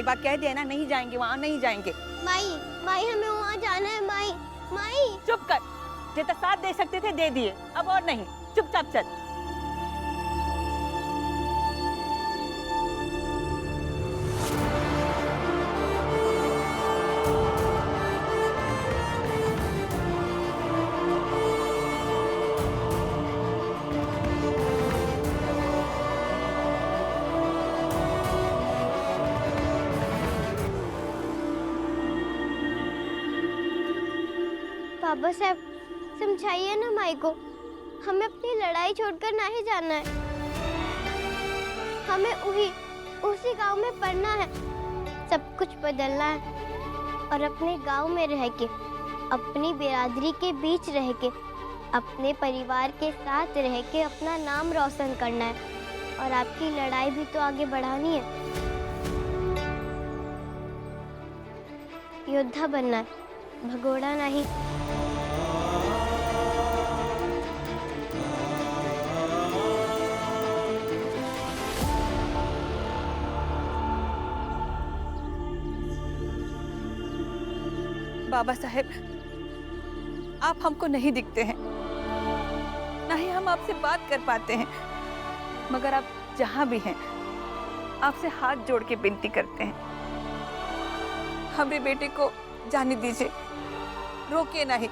बार कह दिया ना, नहीं जाएंगे, वहाँ नहीं जाएंगे। माई माई हमें वहाँ जाना है माई। माई चुप कर, जितना साथ दे सकते थे दे दिए, अब और नहीं, चुपचाप चल। बाबा साहब समझाइए ना माई को, हमें अपनी लड़ाई छोड़कर ना ही जाना है। हमें उसी गांव में पढ़ना है, सब कुछ बदलना है और अपने गांव में रह के, अपनी बिरादरी के बीच रह के, अपने परिवार के साथ रह के अपना नाम रोशन करना है और आपकी लड़ाई भी तो आगे बढ़ानी है। योद्धा बनना है, भगोड़ा नहीं। बाबा साहेब, आप हमको नहीं दिखते हैं, ना ही हम आपसे बात कर पाते हैं, मगर आप जहां भी हैं, आपसे हाथ जोड़ के विनती करते हैं, हमारे बेटे को जाने दीजिए, रोकिए नहीं।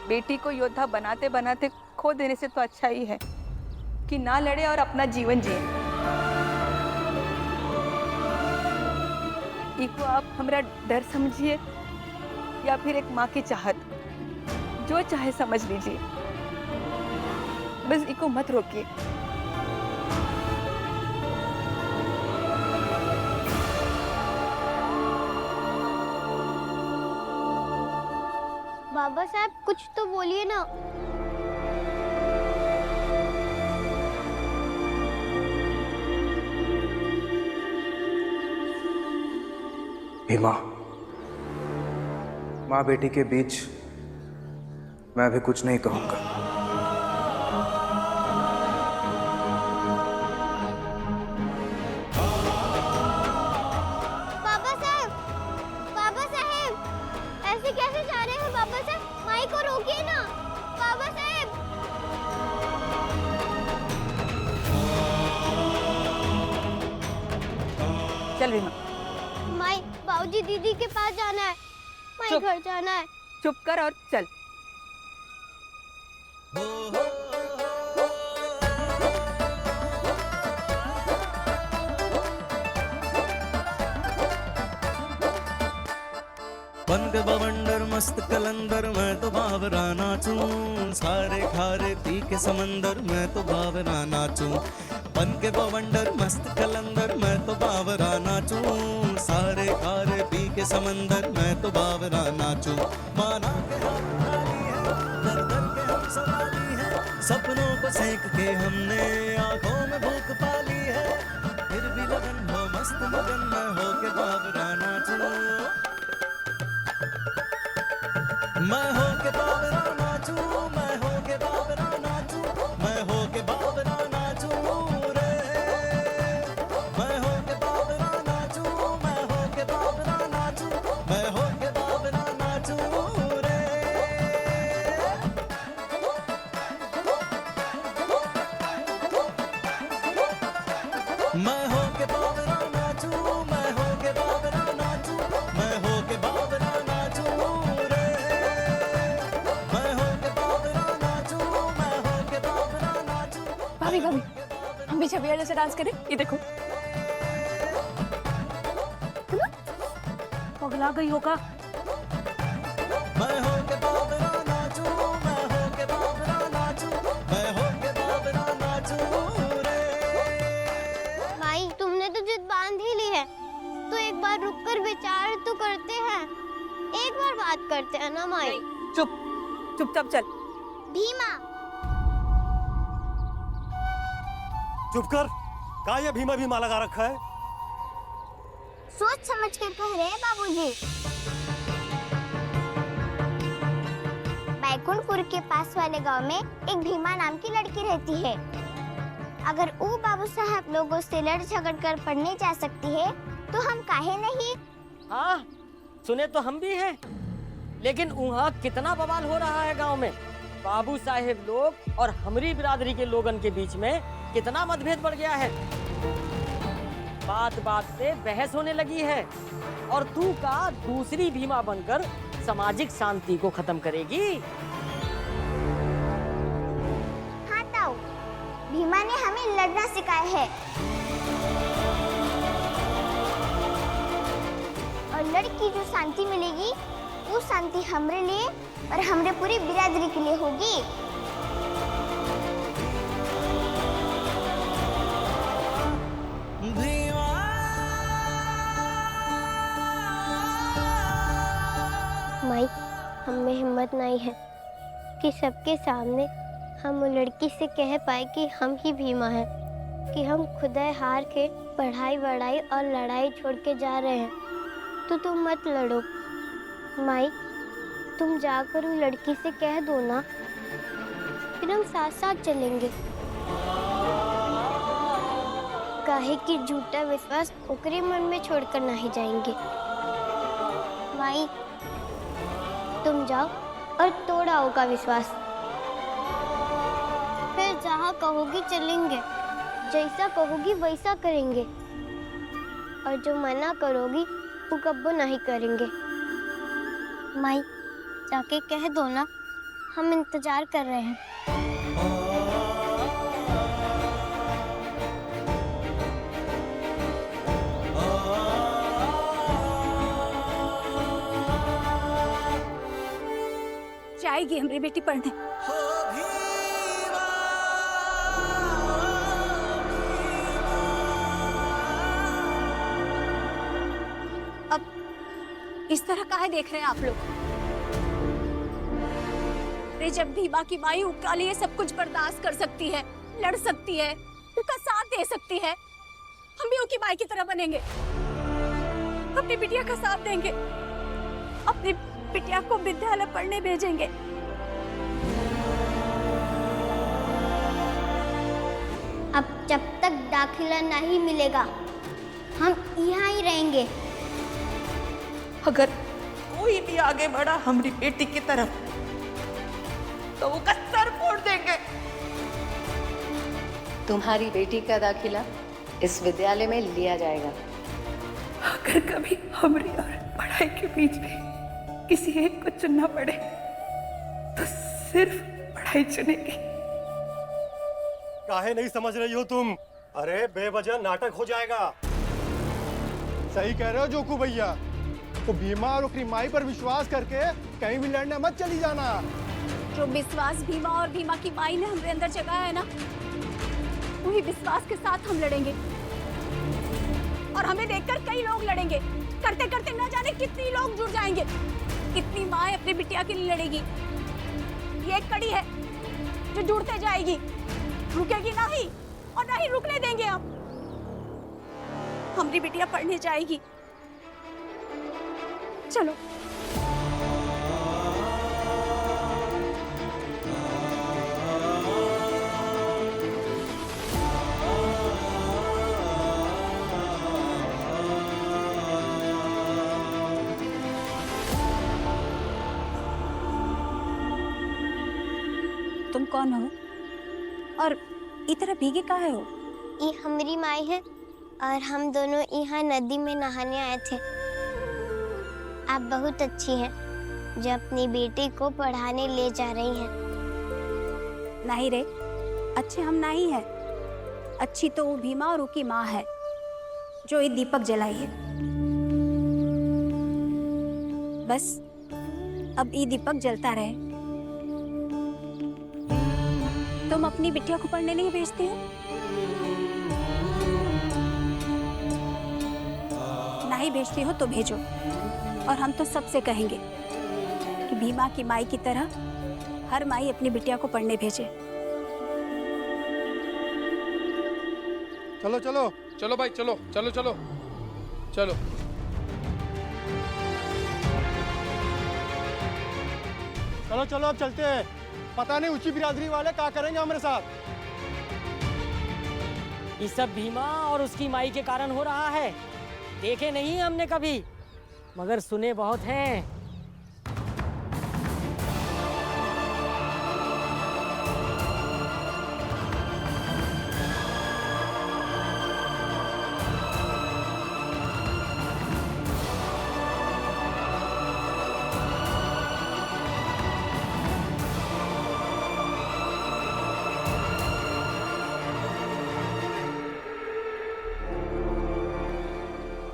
बेटी को योद्धा बनाते बनाते खो देने से तो अच्छा ही है कि ना लड़े और अपना जीवन जिए। इको आप हमारा डर समझिए या फिर एक माँ की चाहत, जो चाहे समझ लीजिए, बस इको मत रोकिए। बाबा साहब कुछ तो बोलिए ना। भीमा, माँ बेटी के बीच मैं अभी कुछ नहीं कहूंगा। बाबा साहब ऐसे कैसे जा रहे हैं बाबा साहब? माई को रोकिए ना बाबा साहब। चल भीमा। माई बाबूजी दीदी के पास जाना है, माई घर जाना है। चुप कर और चल। बन के बवंडर मस्त कलंदर मैं तो बावरा नाचूं, सारे खारे पी के समंदर मैं तो बावरा नाचूं। बन के बवंडर मस्त कलंदर मैं तो बावरा नाचूं, सारे खारे पी के समंदर मैं तो बावरा नाचूं। माना के हम खाली है, दर दर के हम सवाली है, सपनों को सेक के हमने आंखों में भूख पाली है, फिर भी लगन हो मस्त मगन मैं हो के बावरा नाचूं। मैं हो के बावरा नाचूं, मैं हो के बावरा नाचूं, मैं हो के बावरा नाचूं रे। मैं हो के बावरा नाचूं, मैं हो के बावरा नाचूं, मैं हो के बावरा नाचूं रे। मैं हो के बावरा नाचूं, मैं हो के बावरा नाचूं, मैं हो के बावरा नाचूं रे। भाभी भाभी, हम भी छबिया जैसे डांस करें? ये देखो। पगला गई होगा। मैं हो के बावरा नाचूं, मैं हो के बावरा नाचूं, मैं हो के बावरा नाचूं रे। माई तुमने तो जिद बांध ही ली है, तो एक बार रुककर विचार तो करते हैं, एक बार बात करते हैं ना माई। चुपचाप चल। भीमा चुप कर, का ये भीमा भीमा लगा रखा है? सोच समझ कर कह रहे हैं बाबूजी। बैकुंठपुर के पास वाले गांव में एक भीमा नाम की लड़की रहती है। अगर वो बाबू साहब लोगों से लड़ झगड़ कर पढ़ने जा सकती है, तो हम काहे नहीं? हाँ, सुने तो हम भी हैं, लेकिन वहाँ कितना बवाल हो रहा है गांव में। बाबू साहेब लोग और हमारी बिरादरी के लोगन के बीच में कितना मतभेद बढ़ गया है। बात बात से बहस होने लगी है और तू का दूसरी भीमा बनकर सामाजिक शांति को खत्म करेगी। हाँ ताऊ, भीमा ने हमें लड़ना सिखाया है और लड़की जो शांति मिलेगी वो शांति हमरे लिए और हमरे पूरी बिरादरी के लिए होगी। माई, हमें हिम्मत नहीं है कि सबके सामने हम वो लड़की से कह पाए कि हम ही भीमा हैं, कि हम खुदा हार के पढ़ाई वढ़ाई और लड़ाई छोड़ के जा रहे हैं। तो तुम मत लड़ो माई, तुम जाकर उस लड़की से कह दो ना, फिर हम साथ साथ चलेंगे। काहे कि झूठा विश्वास ओकरे मन में छोड़कर नहीं जाएंगे। माई, तुम जाओ और तोड़ाओ का विश्वास, फिर जहाँ कहोगी चलेंगे, जैसा कहोगी वैसा करेंगे, और जो मना करोगी वो कब्बो नहीं करेंगे। माई, जाके कह दो ना, हम इंतजार कर रहे हैं। जाएगी हमारी बेटी पढ़ने। अब इस तरह काहे देख रहे हैं आप लोग? अरे जब भीमा की माई उसका लिए सब कुछ बर्दाश्त कर सकती है, लड़ सकती है, उसका साथ दे सकती है, हम भी उसकी माई की तरह बनेंगे, अपनी बिटिया का साथ देंगे, अपनी बिटिया को विद्यालय पढ़ने भेजेंगे। अब जब तक दाखिला नहीं मिलेगा हम यहाँ ही रहेंगे। अगर कोई भी आगे बढ़ा हमारी बेटी की तरफ तो वो सर फोड़ देंगे। तुम्हारी बेटी का दाखिला इस विद्यालय में लिया जाएगा। अगर कभी हमारी और पढ़ाई के बीच में किसी एक को चुनना पड़े तो सिर्फ पढ़ाई चुनेगी। काहे नहीं समझ रही हो तुम? अरे बेवजह नाटक हो जाएगा। सही कह रहे हो जोकू भैया। तो भीमा और उसकी माई पर विश्वास करके कहीं भी लड़ने मत चली जाना। जो विश्वास भीमा और भीमा की माई ने हमारे अंदर जगाया है ना, वही विश्वास के साथ हम लड़ेंगे और हमें देखकर कई लोग लड़ेंगे। करते करते न जाने कितनी लोग जुड़ जाएंगे, कितनी माँ अपनी बिटिया के लिए लड़ेगी। ये एक कड़ी है जो जुड़ते जाएगी, रुकेगी नहीं और ना ही रुकने देंगे हम। हमारी बिटिया पढ़ने जाएगी। चलो तुम कौन हो और इतना भीगे काहे हो? ये हमारी माई है और हम दोनों यहाँ नदी में नहाने आए थे। आप बहुत अच्छी हैं जो अपनी बेटी को पढ़ाने ले जा रही हैं। नहीं रे, अच्छे हम नहीं है। अच्छी तो वो भीमा और उसकी माँ है जो ये दीपक जलाई है। बस अब ये दीपक जलता रहे। तुम अपनी बिटिया को पढ़ने नहीं भेजते हो? नहीं भेजते हो तो भेजो, और हम तो सबसे कहेंगे कि भीमा की माई की तरह हर माई अपनी बिटिया को पढ़ने भेजे। चलो चलो चलो भाई, चलो चलो चलो चलो। चलो चलो अब चलते हैं। पता नहीं ऊंची बिरादरी वाले क्या करेंगे हमारे साथ। ये सब भीमा और उसकी माई के कारण हो रहा है। देखे नहीं हमने कभी, मगर सुने बहुत हैं।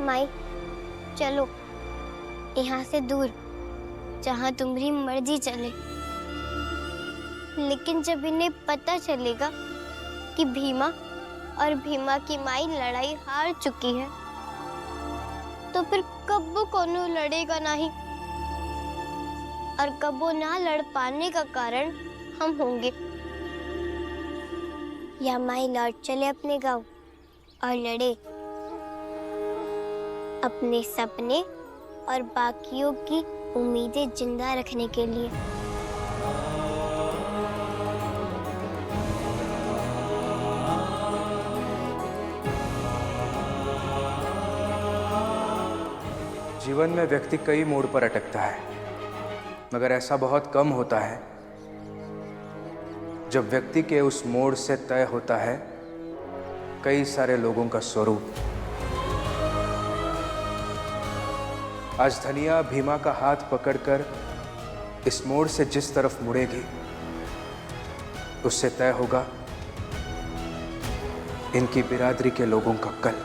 माई चलो यहाँ से दूर, जहाँ तुम्हारी मर्जी चले। लेकिन जब इन्हें पता चलेगा कि भीमा और भीमा की माई लड़ाई हार चुकी है, तो फिर कब्बो कोनो लड़ेगा नहीं, और कब्बो ना लड़ पाने का कारण हम होंगे। या माई लौट चले अपने गांव और लड़े अपने सपने और बाकियों की उम्मीदें जिंदा रखने के लिए। जीवन में व्यक्ति कई मोड़ पर अटकता है, मगर ऐसा बहुत कम होता है जब व्यक्ति के उस मोड़ से तय होता है कई सारे लोगों का स्वरूप। आज धनिया भीमा का हाथ पकड़कर इस मोड़ से जिस तरफ मुड़ेगी, उससे तय होगा इनकी बिरादरी के लोगों का कल।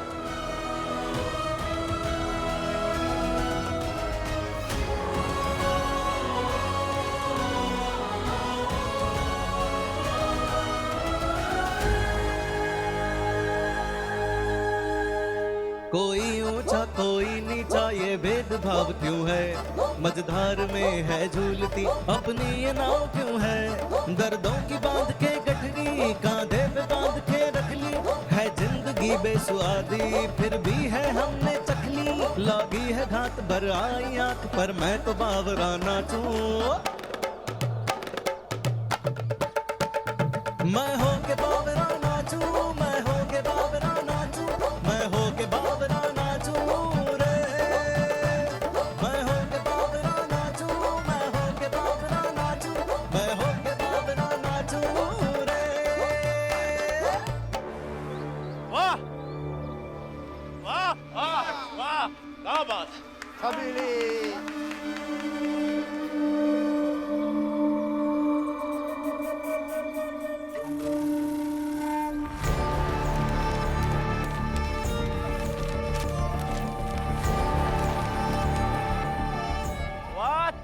कोई ऊंचा कोई नीचा ये भेदभाव क्यों है, मझधार में है झूलती अपनी ये नाव क्यों है। दर्दों की बांध के गठरी कांधे पे बांध के रख ली, है जिंदगी बेसुआदी फिर भी है हमने चख ली। लागी है घात भर आई आंख पर मैं तो बावरा नाचूं, मैं हो के बावरा नाचूं, मैं हो के बावरा नाचूं, मैं हो के बावरा नाचूं रे, मैं हो के बावरा नाचूं, मैं हो के बावरा नाचूं, मैं हो के बावरा नाचूं रे। वाह वाह वाह वाह, क्या बात। हबीली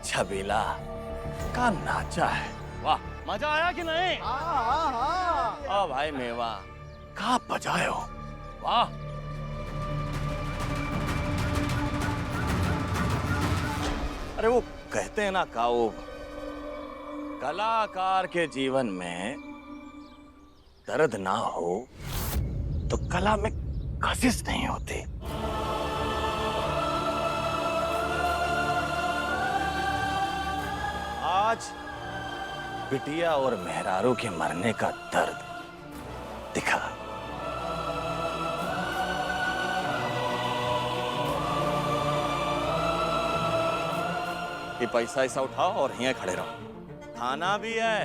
छबीला का नाचा है, वाह मजा आया कि नहीं? ओ भाई मेवा का बजाए हो, वाह। अरे वो कहते हैं ना काऊ, कलाकार के जीवन में दर्द ना हो तो कला में कशिश नहीं होती। आज बिटिया और मेहरारू के मरने का दर्द दिखा। ये पैसा ऐसा उठाओ और यहीं खड़े रहो। खाना भी है।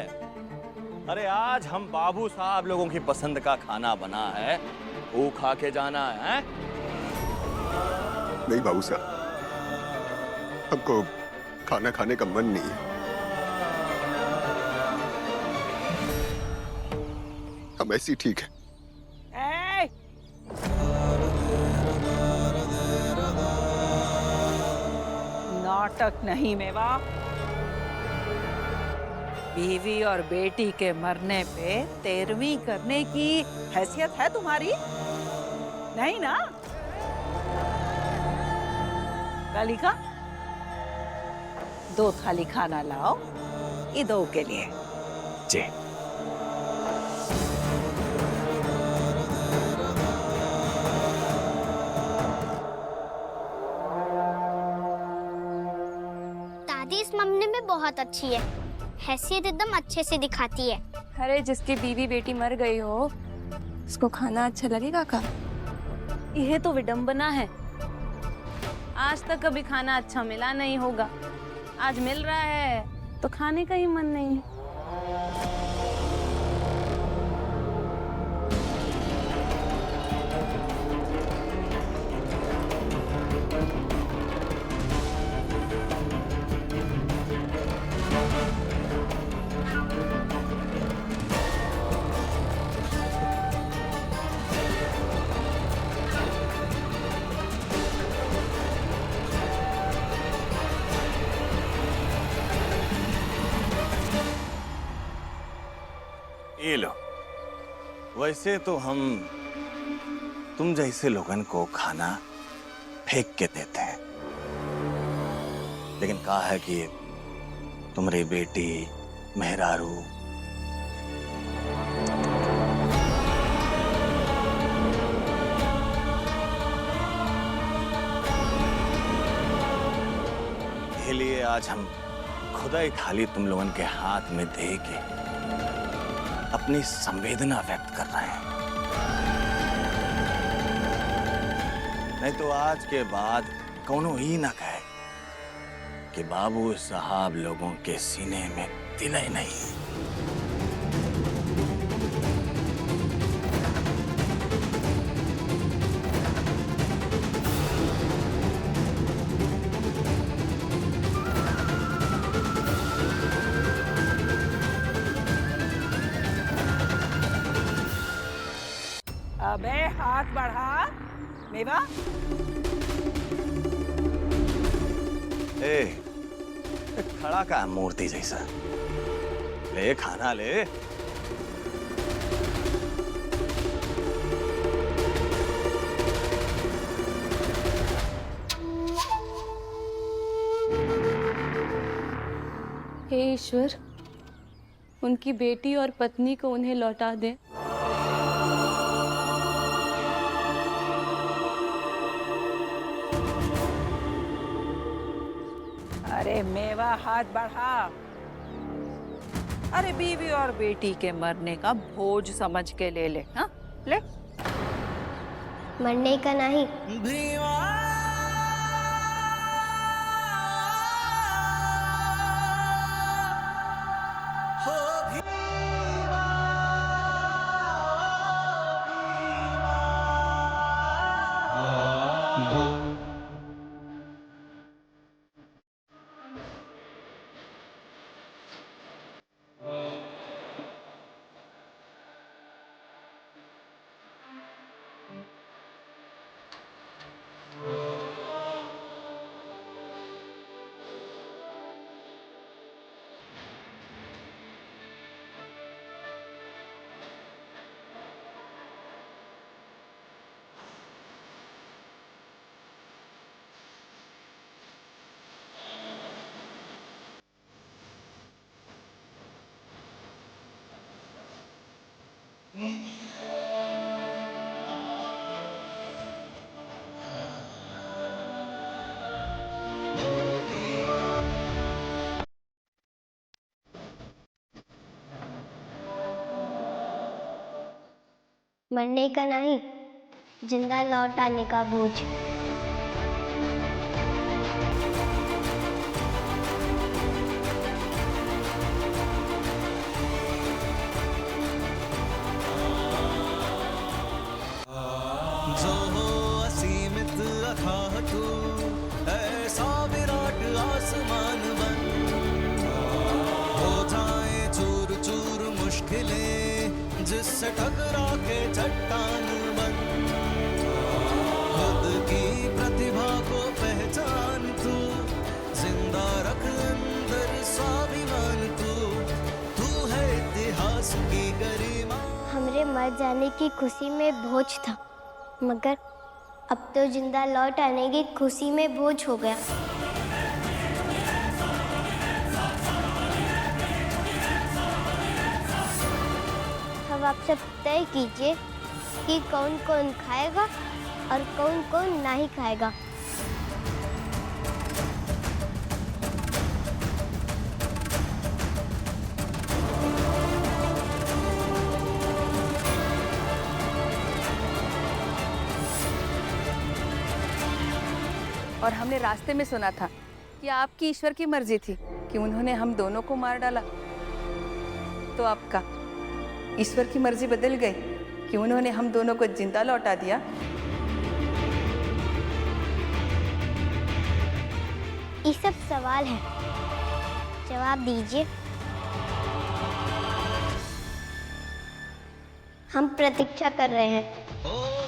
अरे आज हम बाबू साहब लोगों की पसंद का खाना बना है, वो खा के जाना है। नहीं बाबू साहब, हमको खाना खाने का मन नहीं है। हम ऐसी ठीक है। नाटक नहीं मेवा, बीवी और बेटी के मरने पे तेरहवीं करने की हैसियत है तुम्हारी? नहीं ना? कालिका, 2 थाली खाना लाओ, ईदों के लिए। जी। दादी इस मामले में बहुत अच्छी है, हैसियत एकदम अच्छे से दिखाती है। अरे जिसकी बीवी बेटी मर गई हो उसको खाना अच्छा लगेगा का? यह तो विडंबना है। आज तक कभी खाना अच्छा मिला नहीं होगा, आज मिल रहा है तो खाने का ही मन नहीं। ये लो। वैसे तो हम तुम जैसे लोगन को खाना फेंक के देते हैं, लेकिन कहा है कि तुम्हारी बेटी मेहरारू इसलिए आज हम खुदा ही थाली तुम लोगन के हाथ में दे के अपनी संवेदना व्यक्त कर रहे हैं। नहीं तो आज के बाद कौनो ही ना कहे कि बाबू साहब लोगों के सीने में दिल ही नहीं। अबे हाथ बढ़ा मेवा। ए, खड़ा का मूर्ति जैसा, ले खाना ले। हे ईश्वर, उनकी बेटी और पत्नी को उन्हें लौटा दे। अरे मेवा हाथ बढ़ा। अरे बीवी और बेटी के मरने का बोझ समझ के ले ले। हाँ ले। मरने का नहीं। मरने का नहीं, जिंदा लौट आने का बोझ। जो हो असीमित अथाह तू, ऐसा विराट आसमान बन, हो जाए चूर चूर मुश्किलें जिससे टकरा के चट्टान बन। खुद की प्रतिभा को पहचान तू, जिंदा रख अंदर स्वाभिमान तू है इतिहास की गरिमा। हमरे मर जाने की खुशी में बोझ था, मगर अब तो जिंदा लौट आने की खुशी में बोझ हो गया। अब आप सब तय कीजिए कि कौन कौन खाएगा और कौन कौन नहीं खाएगा। और हमने रास्ते में सुना था कि आपकी ईश्वर की मर्जी थी कि उन्होंने हम दोनों को मार डाला। तो आपका ईश्वर की मर्जी बदल गई कि उन्होंने हम दोनों को जिंदा लौटा दिया। ये सब सवाल है, जवाब दीजिए। हम प्रतीक्षा कर रहे हैं।